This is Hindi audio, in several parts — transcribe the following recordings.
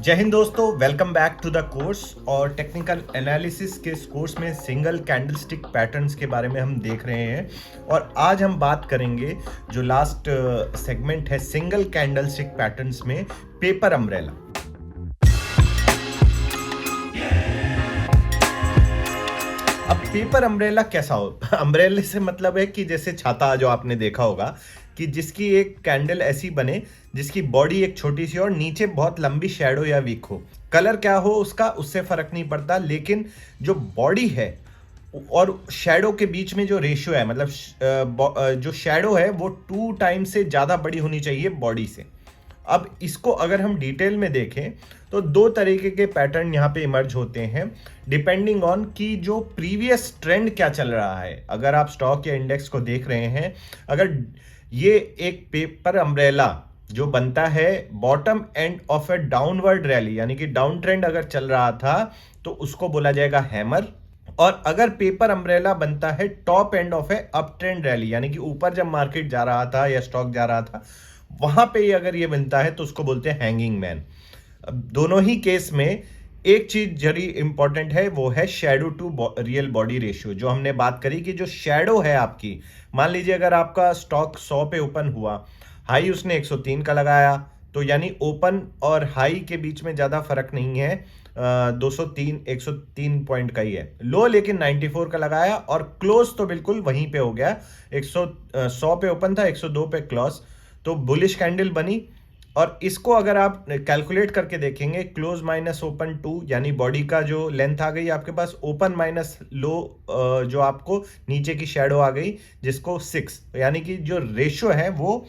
जय हिंद दोस्तों, welcome back to the course. और टेक्निकल एनालिसिस के इस कोर्स में सिंगल कैंडलस्टिक पैटर्न्स के बारे में हम देख रहे हैं। और आज हम बात करेंगे जो लास्ट सेगमेंट है सिंगल कैंडलस्टिक पैटर्न्स में पेपर अम्ब्रेला। अब पेपर अम्ब्रेला कैसा हो? अम्ब्रेले से मतलब है कि जैसे छाता जो आपने देखा होगा कि जिसकी एक कैंडल ऐसी बने जिसकी बॉडी एक छोटी सी और नीचे बहुत लंबी शैडो या वीक हो। कलर क्या हो उसका उससे फर्क नहीं पड़ता, लेकिन जो बॉडी है और शैडो के बीच में जो रेशियो है, मतलब जो शैडो है वो 2 टाइम्स से ज़्यादा बड़ी होनी चाहिए बॉडी से। अब इसको अगर हम डिटेल में देखें तो 2 तरीके के पैटर्न यहाँ पे इमर्ज होते हैं डिपेंडिंग ऑन कि जो प्रीवियस ट्रेंड क्या चल रहा है। अगर आप स्टॉक या इंडेक्स को देख रहे हैं, अगर ये एक पेपर अम्ब्रेला जो बनता है bottom end of A downward rally, यानी कि डाउन ट्रेंड अगर चल रहा था तो उसको बोला जाएगा हैमर। और अगर पेपर अम्ब्रेला बनता है top end of A up trend rally, यानी कि ऊपर जब मार्केट जा रहा था या स्टॉक जा रहा था वहां पे अगर ये बनता है तो उसको बोलते हैं हैंगिंग मैन। दोनों ही केस में एक चीज जरी इंपॉर्टेंट है, वो है shadow to real body ratio. जो हमने बात करी कि जो शैडो है आपकी, मान लीजिए अगर आपका स्टॉक 100 पे ओपन हुआ, हाई उसने 103 का लगाया, तो यानी ओपन और हाई के बीच में ज़्यादा फर्क नहीं है, 203 103 पॉइंट का ही है। लो लेकिन 94 का लगाया और क्लोज तो बिल्कुल वहीं पे हो गया, 100 पे ओपन था, 102 पे क्लोज, तो बुलिश कैंडल बनी। और इसको अगर आप कैलकुलेट करके देखेंगे, क्लोज माइनस ओपन 2, यानी बॉडी का जो लेंथ आ गई आपके पास, ओपन माइनस लो जो आपको नीचे की शैडो आ गई जिसको 6, यानी कि जो रेशियो है वो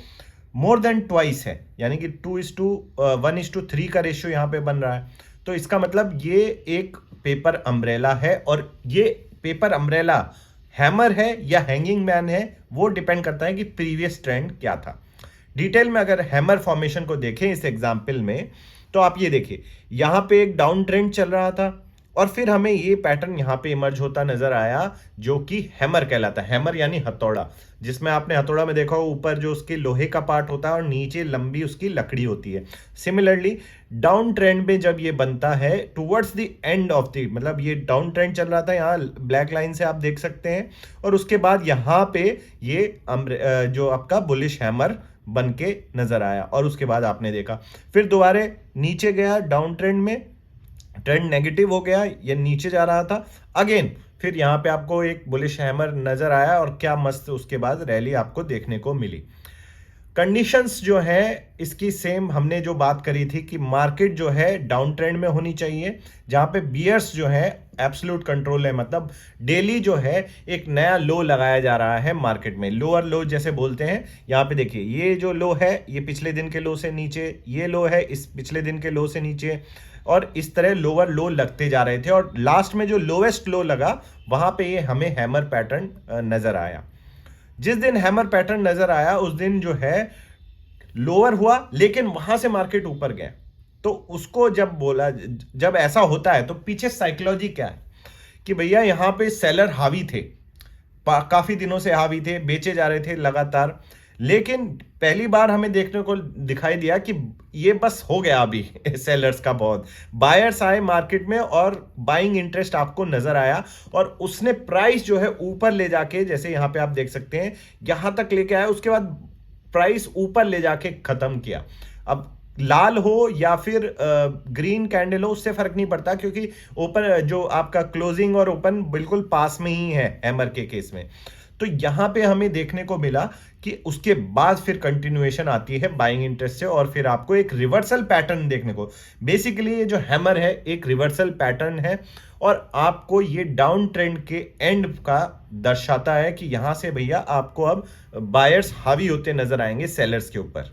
मोर देन ट्वाइस है, यानी कि 1:3 का रेशियो यहाँ पे बन रहा है। तो इसका मतलब ये एक पेपर अम्ब्रेला है, और ये पेपर अम्ब्रेला हैमर है या हैंगिंग मैन है वो डिपेंड करता है कि प्रीवियस ट्रेंड क्या था। डिटेल में अगर हैमर फॉर्मेशन को देखें इस एग्जाम्पल में, तो आप ये देखिए यहां पे एक डाउन ट्रेंड चल रहा था और फिर हमें ये पैटर्न यहां पे इमर्ज होता नजर आया जो कि हैमर कहलाता है। हैमर यानी हथौड़ा, जिसमें आपने हथौड़ा में देखा हो ऊपर जो उसके लोहे का पार्ट होता है और नीचे लंबी उसकी लकड़ी होती है। सिमिलरली डाउन ट्रेंड में जब ये बनता है towards the end of the, मतलब ये डाउन ट्रेंड चल रहा था, यहाँ ब्लैक लाइन से आप देख सकते हैं, और उसके बाद यहाँ पे ये जो आपका बुलिश हैमर बन के नजर आया। और उसके बाद आपने देखा फिर दोबारा नीचे गया डाउन ट्रेंड में, ट्रेंड नेगेटिव हो गया, ये नीचे जा रहा था अगेन, फिर यहाँ पे आपको एक बुलिश हैमर नजर आया और क्या मस्त उसके बाद रैली आपको देखने को मिली। कंडीशंस जो है इसकी सेम हमने जो बात करी थी कि मार्केट जो है डाउन ट्रेंड में होनी चाहिए, जहां पे बियर्स जो है एब्सोल्यूट कंट्रोल है, मतलब डेली जो है एक नया लो लगाया जा रहा है मार्केट में, लोअर लो जैसे बोलते हैं। यहाँ पे देखिए ये जो लो है ये पिछले दिन के लो से नीचे, ये लो है इस पिछले दिन के लो से नीचे, और इस तरह लोअर लो लगते जा रहे थे, और लास्ट में जो लोवेस्ट लो लगा वहां पे ये हमें हैमर पैटर्न नजर आया। जिस दिन हैमर पैटर्न नजर आया उस दिन जो है लोअर हुआ, लेकिन वहां से मार्केट ऊपर गया। तो उसको जब ऐसा होता है तो पीछे साइकोलॉजी क्या है कि भैया यहां पे सेलर हावी थे, काफी दिनों से हावी थे, बेचे जा रहे थे लगातार, लेकिन पहली बार हमें देखने को दिखाई दिया कि ये बस हो गया अभी सेलर्स का, बहुत बायर्स आए मार्केट में और बाइंग इंटरेस्ट आपको नजर आया, और उसने प्राइस जो है ऊपर ले जाके, जैसे यहां पे आप देख सकते हैं यहां तक लेके आया, उसके बाद प्राइस ऊपर ले जाके खत्म किया। अब लाल हो या फिर ग्रीन कैंडल हो उससे फर्क नहीं पड़ता, क्योंकि ओपन जो आपका क्लोजिंग और ओपन बिल्कुल पास में ही है हैमर के केस में। तो यहां पे हमें देखने को मिला कि उसके बाद फिर कंटिन्यूएशन आती है बाइंग इंटरेस्ट से, और फिर आपको एक रिवर्सल पैटर्न देखने को, बेसिकली ये जो हैमर है एक रिवर्सल पैटर्न है, और आपको ये डाउन ट्रेंड के एंड का दर्शाता है कि यहां से भैया आपको अब बायर्स हावी होते नजर आएंगे सेलर्स के ऊपर।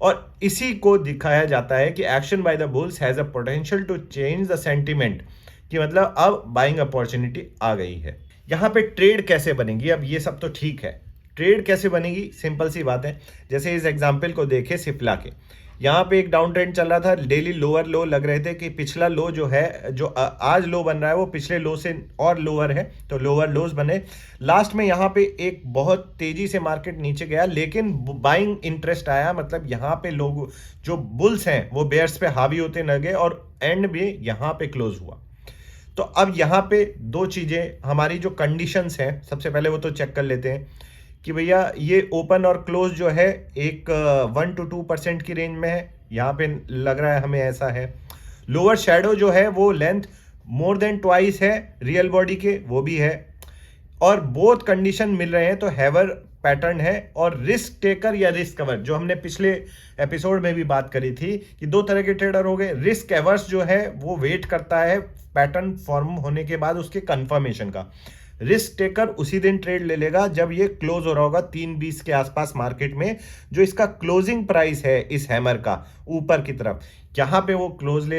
और इसी को दिखाया जाता है कि action by the bulls has a potential to change the sentiment, कि मतलब अब बाइंग अपॉर्चुनिटी आ गई है। यहां पे ट्रेड कैसे बनेगी, अब ये सब तो ठीक है, ट्रेड कैसे बनेगी, सिंपल सी बात है। जैसे इस एग्जांपल को देखें सिप्ला के, यहाँ पे एक डाउन ट्रेंड चल रहा था, डेली लोअर लो लग रहे थे कि पिछला लो जो है, जो आज लो बन रहा है वो पिछले लो से और लोअर है, तो लोअर लोज बने। लास्ट में यहाँ पे एक बहुत तेजी से मार्केट नीचे गया, लेकिन बाइंग इंटरेस्ट आया, मतलब यहाँ पे लोग जो बुल्स हैं वो बेयर्स पे हावी होते लगे और एंड भी यहाँ पे क्लोज हुआ। तो अब यहाँ पे दो चीजें हमारी जो कंडीशंस हैं, सबसे पहले वो तो चेक कर लेते हैं कि भैया ये ओपन और क्लोज जो है एक 1 to 2% की रेंज में है, यहाँ पे लग रहा है हमें ऐसा है। लोअर शेडो जो है वो लेंथ मोर देन ट्वाइस है रियल बॉडी के, वो भी है, और बोथ कंडीशन मिल रहे हैं, तो हैवर पैटर्न है। और रिस्क टेकर या रिस्क कवर, जो हमने पिछले एपिसोड में भी बात करी थी कि दो तरह के ट्रेडर हो गए। रिस्क एवर्स जो है वो वेट करता है पैटर्न फॉर्म होने के बाद उसके कंफर्मेशन का। रिस्क टेकर उसी दिन ट्रेड ले लेगा जब ये क्लोज हो रहा होगा 3:20 के आसपास मार्केट में, जो इसका क्लोजिंग प्राइस है इस हैमर का ऊपर की तरफ, यहाँ पे वो क्लोज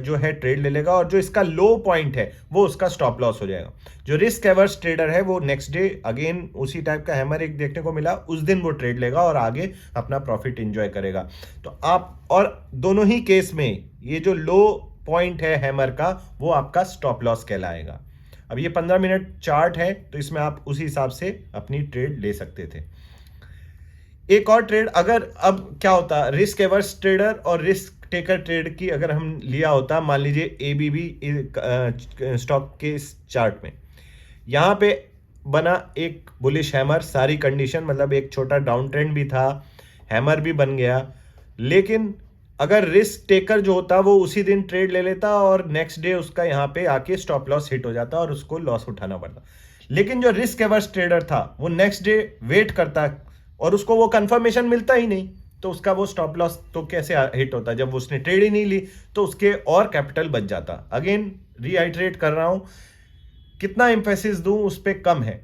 जो है ट्रेड ले लेगा, और जो इसका लो पॉइंट है वो उसका स्टॉप लॉस हो जाएगा। जो रिस्क एवर्स ट्रेडर है वो नेक्स्ट डे अगेन उसी टाइप का हैमर एक देखने को मिला, उस दिन वो ट्रेड लेगा और आगे अपना प्रॉफिट एंजॉय करेगा। तो आप, और दोनों ही केस में ये जो लो पॉइंट है हैमर का वो आपका स्टॉप लॉस कहलाएगा। अब ये 15 मिनट चार्ट है, तो इसमें आप उसी हिसाब से अपनी ट्रेड ले सकते थे। एक और ट्रेड, अगर अब क्या होता, रिस्क एवर्स ट्रेडर और रिस्क टेकर ट्रेड की अगर हम लिया होता, मान लीजिए एबीबी स्टॉक के इस चार्ट में, यहाँ पे बना एक बुलिश हैमर, सारी कंडीशन, मतलब एक छोटा डाउन ट्रेंड भी था, हैमर भी बन गया, लेकिन अगर रिस्क टेकर जो होता वो उसी दिन ट्रेड ले लेता और नेक्स्ट डे उसका यहाँ पे आके स्टॉप लॉस हिट हो जाता और उसको लॉस उठाना पड़ता। लेकिन जो रिस्क एवर्स ट्रेडर था वो नेक्स्ट डे वेट करता और उसको वो कंफर्मेशन मिलता ही नहीं, तो उसका वो स्टॉप लॉस तो कैसे हिट होता, जब उसने ट्रेड ही नहीं ली तो उसके और कैपिटल बच जाता। अगेन रीआइट्रेट कर रहा हूं, कितना एम्फेसिस दूं उस पर कम है।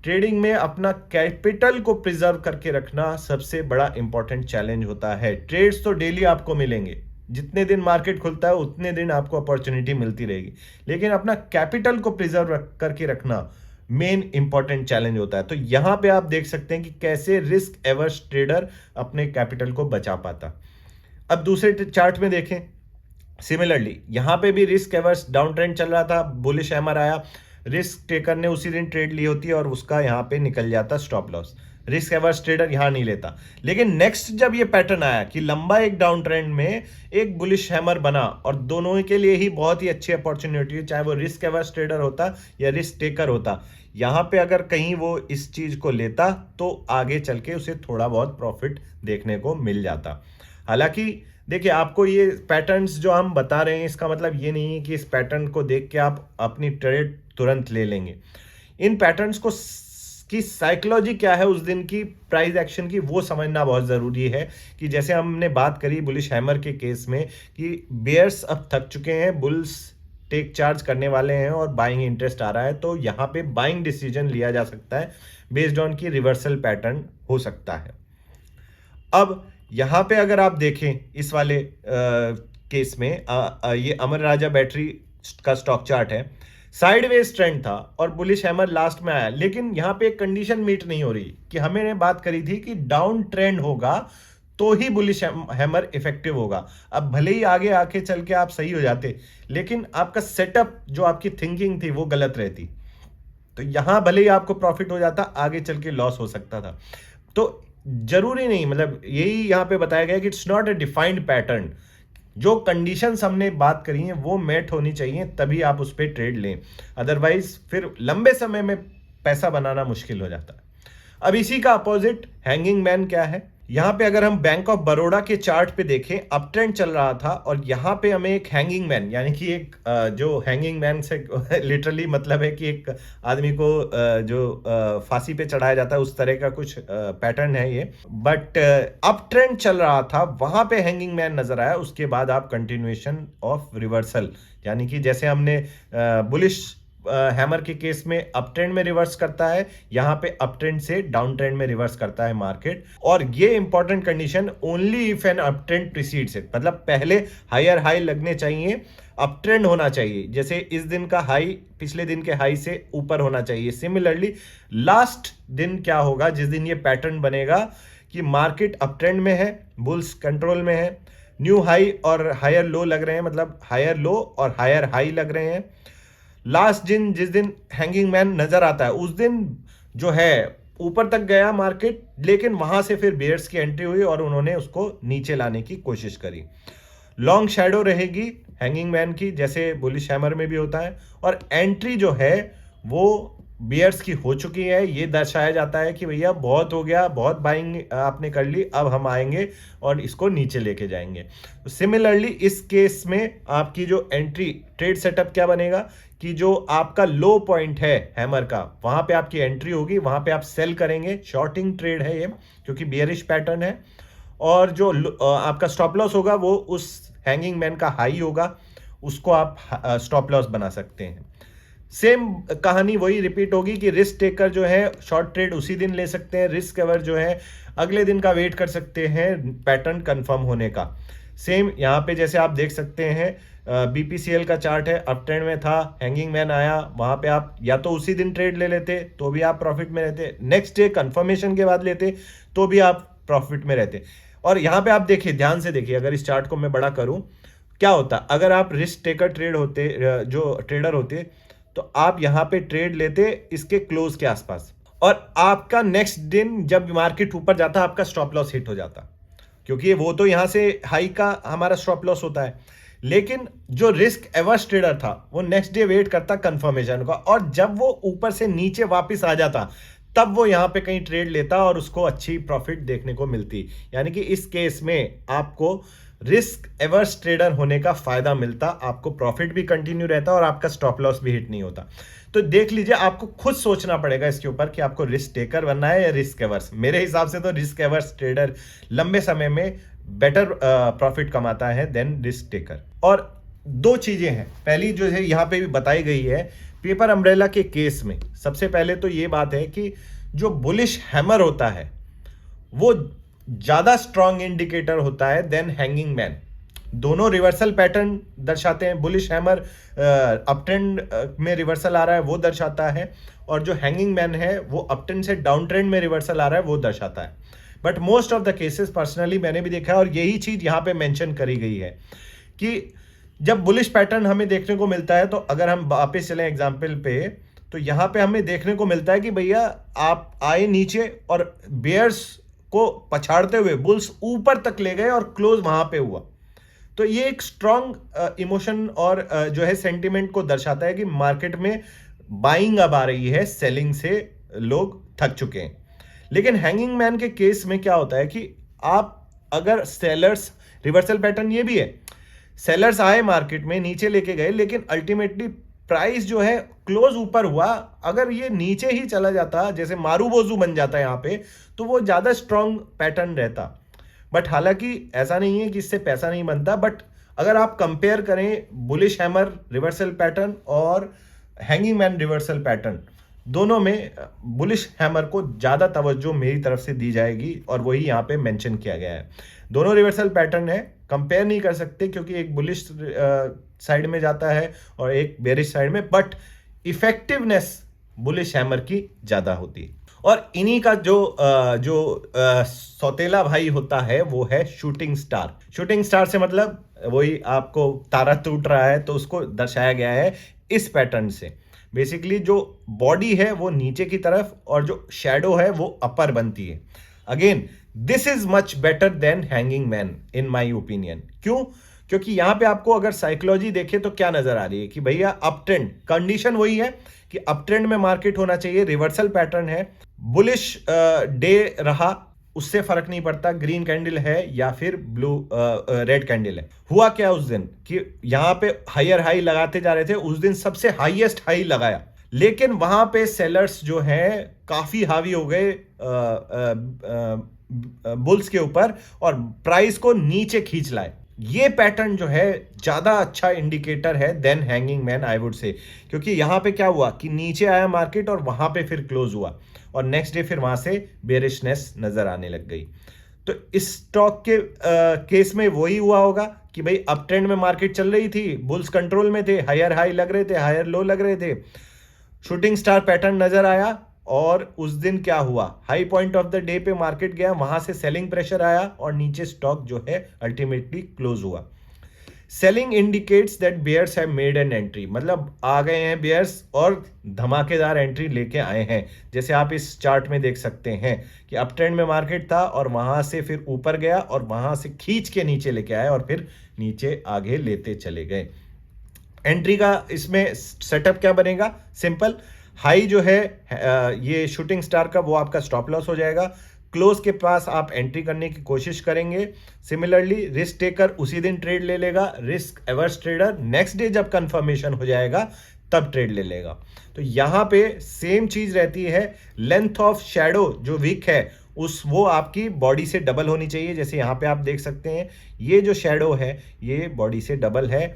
ट्रेडिंग में अपना कैपिटल को प्रिजर्व करके रखना सबसे बड़ा इंपॉर्टेंट चैलेंज होता है। ट्रेड्स तो डेली आपको मिलेंगे, जितने दिन मार्केट खुलता है उतने दिन आपको अपॉर्चुनिटी मिलती रहेगी, लेकिन अपना कैपिटल को प्रिजर्व करके रखना मेन इंपॉर्टेंट चैलेंज होता है। तो यहां पे आप देख सकते हैं कि कैसे रिस्क एवर्स ट्रेडर अपने कैपिटल को बचा पाता। अब दूसरे चार्ट में देखें, सिमिलरली यहां पे भी रिस्क एवर्स डाउन ट्रेंड चल रहा था, बुलिश हैमर आया, रिस्क टेकर ने उसी दिन ट्रेड ली होती और उसका यहां पे निकल जाता stop loss. Risk averse trader यहां नहीं लेता, लेकिन नेक्स्ट जब ये पैटर्न आया कि लंबा एक डाउन ट्रेंड में एक बुलिश हैमर बना, और दोनों के लिए ही बहुत ही अच्छी अपॉर्चुनिटी है, चाहे वो रिस्क एवर्स ट्रेडर होता या रिस्क टेकर होता। यहां पे अगर कहीं वो इस चीज को लेता तो आगे चल के उसे थोड़ा बहुत प्रॉफिट देखने को मिल जाता। हालांकि देखिए, आपको ये पैटर्न्स जो हम बता रहे हैं इसका मतलब ये नहीं है कि इस पैटर्न को देख के आप अपनी ट्रेड तुरंत ले लेंगे। इन पैटर्न्स को की साइकोलॉजी क्या है उस दिन की प्राइस एक्शन की, वो समझना बहुत ज़रूरी है। कि जैसे हमने बात करी बुलिश हैमर के केस में कि बेयर्स अब थक चुके हैं, बुल्स टेक चार्ज करने वाले हैं और बाइंग इंटरेस्ट आ रहा है, तो यहाँ पे बाइंग डिसीजन लिया जा सकता है बेस्ड ऑन की रिवर्सल पैटर्न हो सकता है। अब यहाँ पे अगर आप देखें इस वाले केस में ये अमर राजा बैटरी का स्टॉक चार्ट है, साइडवेज ट्रेंड था और बुलिश हैमर लास्ट में आया, लेकिन यहाँ पे एक कंडीशन मीट नहीं हो रही कि हमने बात करी थी कि डाउन ट्रेंड होगा तो ही बुलिश हैमर इफेक्टिव होगा। अब भले ही आगे आके चल के आप सही हो जाते, लेकिन आपका सेटअप, जो आपकी थिंकिंग थी वो गलत रहती, तो यहां भले ही आपको प्रॉफिट हो जाता, आगे चल के लॉस हो सकता था। तो जरूरी नहीं, मतलब यही यहां पे बताया गया कि it's not a defined pattern. जो कंडीशंस हमने बात करी हैं वो मेट होनी चाहिए, तभी आप उस पर ट्रेड लें, अदरवाइज फिर लंबे समय में पैसा बनाना मुश्किल हो जाता है। अब इसी का अपोजिट हैंगिंग मैन क्या है, यहाँ पे अगर हम बैंक ऑफ बड़ौदा के चार्ट पे देखें, अप ट्रेंड चल रहा था और यहाँ पे हमें एक हैंगिंग मैन, यानी कि एक जो हैंगिंग मैन से लिटरली मतलब है कि एक आदमी को जो फांसी पे चढ़ाया जाता है, उस तरह का कुछ पैटर्न है ये। बट अप ट्रेंड चल रहा था, वहां पे हैंगिंग मैन नजर आया, उसके बाद आप कंटिन्यूएशन ऑफ रिवर्सल, यानी कि जैसे हमने बुलिश हैमर के केस में अप ट्रेंड में रिवर्स करता है, यहां पे अप ट्रेंड से डाउन ट्रेंड में रिवर्स करता है मार्केट। और ये important condition, only if an up trend precedes it, मतलब पहले हायर हाई लगने चाहिए, अप ट्रेंड होना चाहिए, जैसे इस दिन का हाई पिछले दिन के हाई से ऊपर होना चाहिए। सिमिलरली लास्ट दिन क्या होगा, जिस दिन ये पैटर्न बनेगा कि मार्केट अप ट्रेंड में है, बुल्स कंट्रोल में है, न्यू हाई और हायर लो लग रहे हैं, मतलब हायर लो और हायर हाई लग रहे हैं। लास्ट दिन जिस दिन हैंगिंग मैन नजर आता है उस दिन जो है ऊपर तक गया मार्केट, लेकिन वहां से फिर बेयर्स की एंट्री हुई और उन्होंने उसको नीचे लाने की कोशिश करी। लॉन्ग शैडो रहेगी हैंगिंग मैन की, जैसे बुलिश हैमर में भी होता है, और एंट्री जो है वो बियर्स की हो चुकी है। ये दर्शाया जाता है कि भैया बहुत हो गया, बहुत बाइंग आपने कर ली, अब हम आएंगे और इसको नीचे लेके जाएंगे। तो सिमिलरली इस केस में आपकी जो एंट्री ट्रेड सेटअप क्या बनेगा कि जो आपका लो पॉइंट है हैमर का, वहां पे आपकी एंट्री होगी, वहां पे आप सेल करेंगे। शॉर्टिंग ट्रेड है ये, क्योंकि बियरिश पैटर्न है। और जो आपका स्टॉप लॉस होगा वो उस हैंगिंग मैन का हाई होगा, उसको आप स्टॉप लॉस बना सकते हैं। सेम कहानी वही रिपीट होगी कि रिस्क टेकर जो है शॉर्ट ट्रेड उसी दिन ले सकते हैं, रिस्क कवर जो है अगले दिन का वेट कर सकते हैं पैटर्न कंफर्म होने का। सेम यहाँ पे जैसे आप देख सकते हैं बीपीसीएल का चार्ट है, अप ट्रेंड में था, हैंगिंग मैन आया, वहां पे आप या तो उसी दिन ट्रेड ले लेते तो भी आप प्रॉफिट में रहते, नेक्स्ट डे कंफर्मेशन के बाद लेते तो भी आप प्रॉफिट में रहते। और यहाँ पे आप देखिए, ध्यान से देखिए, अगर इस चार्ट को मैं बड़ा करूं क्या होता, अगर आप रिस्क टेकर ट्रेड होते, जो ट्रेडर होते, तो आप यहां पे ट्रेड लेते इसके क्लोज के आसपास, और आपका नेक्स्ट दिन जब मार्केट ऊपर जाता आपका स्टॉप लॉस हिट हो जाता, क्योंकि वो तो यहां से हाई का हमारा स्टॉप लॉस होता है। लेकिन जो रिस्क एवर्स ट्रेडर था वो नेक्स्ट डे वेट करता कंफर्मेशन का, और जब वो ऊपर से नीचे वापस आ जाता तब वो यहां पे कहीं ट्रेड लेता और उसको अच्छी प्रॉफिट देखने को मिलती। यानी कि इस केस में आपको रिस्क एवर्स ट्रेडर होने का फायदा मिलता, आपको प्रॉफिट भी कंटिन्यू रहता और आपका स्टॉप लॉस भी हिट नहीं होता। तो देख लीजिए, आपको खुद सोचना पड़ेगा इसके ऊपर कि आपको रिस्क टेकर बनना है या रिस्क एवर्स। मेरे हिसाब से तो रिस्क एवर्स ट्रेडर लंबे समय में बेटर प्रॉफिट कमाता है देन रिस्क टेकर। और दो चीजें हैं, पहली जो है यहाँ पे भी बताई गई है पेपर अम्ब्रेला के केस में। सबसे पहले तो ये बात है कि जो बुलिश हैमर होता है वो ज्यादा स्ट्रॉन्ग इंडिकेटर होता है देन हैंगिंग मैन। दोनों रिवर्सल पैटर्न दर्शाते हैं, बुलिश हैमर अप ट्रेंड में रिवर्सल आ रहा है वो दर्शाता है, और जो हैंगिंग मैन है वो अप ट्रेंड से डाउन ट्रेंड में रिवर्सल आ रहा है वो दर्शाता है। But most of the cases personally मैंने भी देखा है, और यही चीज यहाँ पे मेंशन करी गई है कि जब बुलिश पैटर्न हमें देखने को मिलता है, तो अगर हम वापस चलें एग्जाम्पल पे, तो यहाँ पे हमें देखने को मिलता है कि भैया आप आए नीचे और बेयर्स को पछाड़ते हुए बुल्स ऊपर तक ले गए और क्लोज वहां पे हुआ। तो ये एक स्ट्रॉन्ग इमोशन और जो है सेंटिमेंट को दर्शाता है कि मार्केट में बाइंग अब आ रही है, सेलिंग से लोग थक चुके हैं। लेकिन हैंगिंग मैन के केस में क्या होता है कि आप अगर सेलर्स, रिवर्सल पैटर्न ये भी है, सेलर्स आए मार्केट में नीचे लेके गए, लेकिन अल्टीमेटली प्राइस जो है क्लोज ऊपर हुआ, अगर ये नीचे ही चला जाता, जैसे मारूबोजू बन जाता है यहाँ पे, तो वो ज्यादा स्ट्रॉन्ग पैटर्न रहता। बट हालांकि ऐसा नहीं है कि इससे पैसा नहीं बनता, बट अगर आप कंपेयर करें बुलिश हैमर रिवर्सल पैटर्न और हैंगिंग मैन रिवर्सल पैटर्न, दोनों में बुलिश हैमर को ज्यादा तवज्जो मेरी तरफ से दी जाएगी, और वही यहाँ पे मेंशन किया गया है। दोनों रिवर्सल पैटर्न है, कंपेयर नहीं कर सकते क्योंकि एक बुलिश साइड में जाता है और एक बेरिश साइड में, बट इफेक्टिवनेस बुलिश हैमर की ज्यादा होती है। और इन्हीं का जो सौतेला भाई होता है वो है शूटिंग स्टार। शूटिंग स्टार से मतलब वही आपको तारा टूट रहा है तो उसको दर्शाया गया है इस पैटर्न से। बेसिकली जो बॉडी है वो नीचे की तरफ और जो शैडो है वो अपर बनती है। Again this is much better than hanging man in my opinion. क्यों? क्योंकि यहां पे आपको अगर साइकोलॉजी देखे तो क्या नजर आ रही है कि भैया अप ट्रेंड कंडीशन वही है कि अप ट्रेंड में मार्केट होना चाहिए, रिवर्सल पैटर्न है, बुलिश डे रहा, उससे फर्क नहीं पड़ता ग्रीन कैंडल है या फिर ब्लू रेड कैंडल है। हुआ क्या उस दिन कि यहां पे हायर हाई लगाते जा रहे थे, उस दिन सबसे हाईएस्ट हाई लगाया, लेकिन वहां पे सेलर्स जो है काफी हावी हो गए बुल्स के ऊपर और प्राइस को नीचे खींच लाए। ये पैटर्न जो है ज्यादा अच्छा इंडिकेटर है than hanging man I would say, क्योंकि यहां पे क्या हुआ कि नीचे आया मार्केट और वहां पे फिर क्लोज हुआ और नेक्स्ट डे फिर वहां से बेरिशनेस नजर आने लग गई। तो इस स्टॉक के केस में वही हुआ होगा कि भाई अप ट्रेंड में मार्केट चल रही थी, बुल्स कंट्रोल में थे, हायर हाई लग रहे थे, हायर लो लग रहे थे, शूटिंग स्टार पैटर्न नजर आया, और उस दिन क्या हुआ, high point of the day पे मार्केट गया, वहां से सेलिंग प्रेशर आया और नीचे स्टॉक जो है अल्टीमेटली क्लोज हुआ। Selling indicates that bears have made an entry, मतलब आ गए हैं बेयर्स और धमाकेदार एंट्री लेके आए हैं। जैसे आप इस चार्ट में देख सकते हैं कि अप ट्रेंड में मार्केट था और वहां से फिर ऊपर गया और वहां से खींच के नीचे लेके आए और फिर नीचे आगे लेते चले गए। एंट्री का इसमें सेटअप क्या बनेगा, सिंपल, हाई जो है ये शूटिंग स्टार का, वो आपका स्टॉप लॉस हो जाएगा। क्लोज के पास आप एंट्री करने की कोशिश करेंगे। सिमिलरली रिस्क टेकर उसी दिन ट्रेड ले लेगा, risk averse trader next day जब कंफर्मेशन हो जाएगा तब ट्रेड ले लेगा। तो यहां पे सेम चीज रहती है, लेंथ ऑफ शैडो जो वीक है वो आपकी बॉडी से डबल होनी चाहिए। जैसे यहां पे आप देख सकते हैं ये जो शैडो है ये बॉडी से डबल है।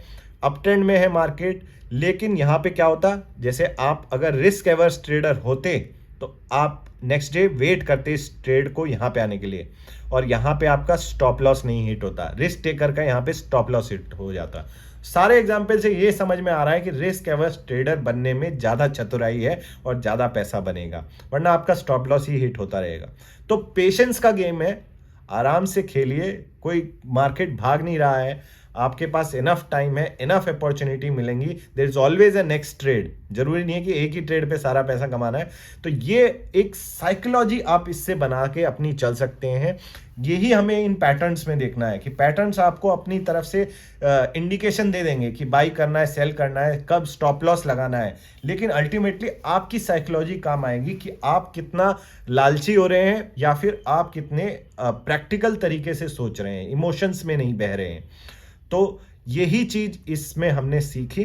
अप ट्रेंड में है मार्केट, लेकिन यहां पे क्या होता, जैसे आप अगर रिस्क एवर्स ट्रेडर होते तो आप नेक्स्ट डे वेट करते इस ट्रेड को यहां पे आने के लिए, और यहां पे आपका स्टॉप लॉस नहीं हिट होता, रिस्क टेकर का यहां पे स्टॉप लॉस हिट हो जाता। सारे एग्जांपल से ये समझ में आ रहा है कि रिस्क एवर्स ट्रेडर बनने में ज्यादा चतुराई है और ज्यादा पैसा बनेगा, वरना आपका स्टॉप लॉस ही हिट होता रहेगा। तो पेशेंस का गेम है, आराम से खेलिए, कोई मार्केट भाग नहीं रहा है, आपके पास इनफ टाइम है, इनफ अपॉर्चुनिटी मिलेंगी, there is always a next trade. जरूरी नहीं है कि एक ही ट्रेड पे सारा पैसा कमाना है। तो ये एक साइकोलॉजी आप इससे बना के अपनी चल सकते हैं। यही हमें इन पैटर्न्स में देखना है कि पैटर्न्स आपको अपनी तरफ से इंडिकेशन दे देंगे कि बाई करना है, सेल करना है, कब स्टॉप लॉस लगाना है, लेकिन अल्टीमेटली आपकी साइकोलॉजी काम आएगी कि आप कितना लालची हो रहे हैं या फिर आप कितने प्रैक्टिकल तरीके से सोच रहे हैं, इमोशंस में नहीं बह रहे हैं। तो यही चीज इसमें हमने सीखी।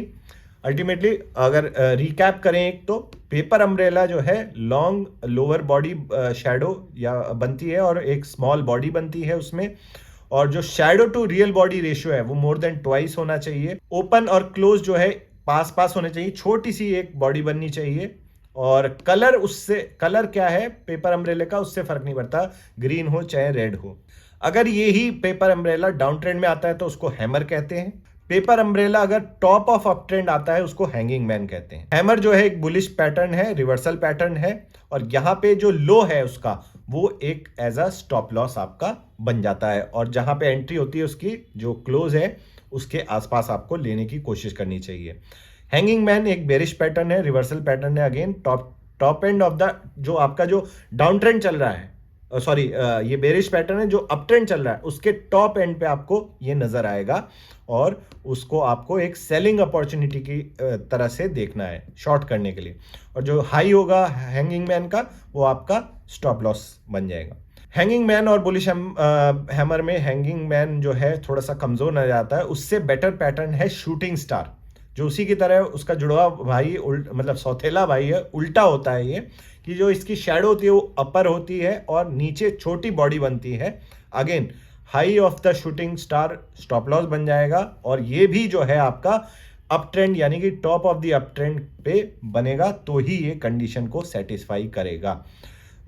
अल्टीमेटली अगर रिकैप करें, एक तो पेपर अम्ब्रेला जो है लॉन्ग लोअर बॉडी शैडो या बनती है और एक स्मॉल बॉडी बनती है उसमें, और जो shadow to real body ratio है वो मोर देन ट्वाइस होना चाहिए। ओपन और क्लोज जो है पास पास होने चाहिए, छोटी सी एक बॉडी बननी चाहिए। और कलर, उससे कलर क्या है पेपर अम्ब्रेला का, उससे फर्क नहीं पड़ता, ग्रीन हो चाहे रेड हो। अगर यही पेपर अम्ब्रेला डाउन ट्रेंड में आता है तो उसको हैमर कहते हैं। पेपर अम्ब्रेला अगर टॉप ऑफ अप ट्रेंड आता है उसको हैंगिंग मैन कहते हैं। हैमर जो है एक बुलिश पैटर्न है, रिवर्सल पैटर्न है, और यहाँ पे जो लो है उसका वो एक एज अ स्टॉप लॉस आपका बन जाता है, और जहां पे एंट्री होती है उसकी जो क्लोज है उसके आसपास आपको लेने की कोशिश करनी चाहिए। हैंगिंग मैन एक बेरिश पैटर्न है, रिवर्सल पैटर्न है, again top end of the जो आपका जो डाउन ट्रेंड चल रहा है, सॉरी ये बेरिश पैटर्न है, जो अप ट्रेंड चल रहा है उसके टॉप एंड पे आपको ये नजर आएगा और उसको आपको एक सेलिंग अपॉर्चुनिटी की तरह से देखना है शॉर्ट करने के लिए। और जो हाई होगा हैंगिंग मैन का वो आपका स्टॉप लॉस बन जाएगा। हैंगिंग मैन और बुलिश हैमर में हैंगिंग मैन जो है थोड़ा सा कमजोर नजर आता है, उससे बेटर पैटर्न है शूटिंग स्टार, जो उसी की तरह उसका जुड़वा भाई मतलब सौतेला भाई है, उल्टा होता है ये कि जो इसकी शैडो होती है वो अपर होती है और नीचे छोटी बॉडी बनती है। Again high of the shooting star stop loss बन जाएगा, और ये भी जो है आपका अप ट्रेंड यानी कि top of the up trend पे बनेगा, तो ही ये कंडीशन को सेटिस्फाई करेगा।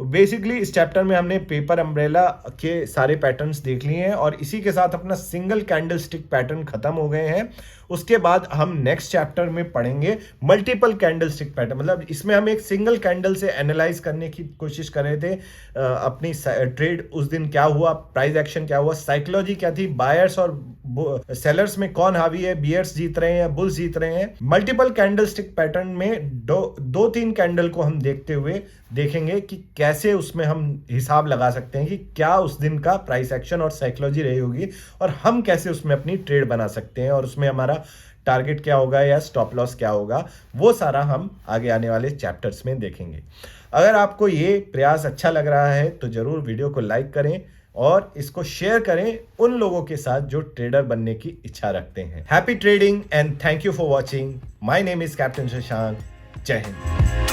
बेसिकली इस चैप्टर में हमने पेपर अम्ब्रेला के सारे पैटर्न्स देख लिए हैं और इसी के साथ अपना सिंगल कैंडल स्टिक पैटर्न खत्म हो गए हैं। उसके बाद हम नेक्स्ट चैप्टर में पढ़ेंगे मल्टीपल कैंडल स्टिक पैटर्न, मतलब इसमें हम एक सिंगल कैंडल से एनालाइज करने की कोशिश कर रहे थे अपनी ट्रेड उस दिन क्या हुआ, प्राइस एक्शन क्या हुआ, साइकोलॉजी क्या थी, बायर्स और सेलर्स में कौन हावी है, बियर्स जीत रहे हैं, बुल्स जीत रहे हैं। मल्टीपल कैंडल स्टिक पैटर्न में दो तीन कैंडल को हम देखते हुए देखेंगे कि कैसे उसमें हम हिसाब लगा सकते हैं कि क्या उस दिन का प्राइस एक्शन और साइकोलॉजी रही होगी और हम कैसे उसमें अपनी ट्रेड बना सकते हैं और उसमें हमारा टारगेट क्या होगा या स्टॉप लॉस क्या होगा, वो सारा हम आगे आने वाले चैप्टर्स में देखेंगे। अगर आपको ये प्रयास अच्छा लग रहा है तो जरूर वीडियो को लाइक करें और इसको शेयर करें उन लोगों के साथ जो ट्रेडर बनने की इच्छा रखते हैं। Happy trading and thank you for watching. My name is captain Shashank. जय हिंद।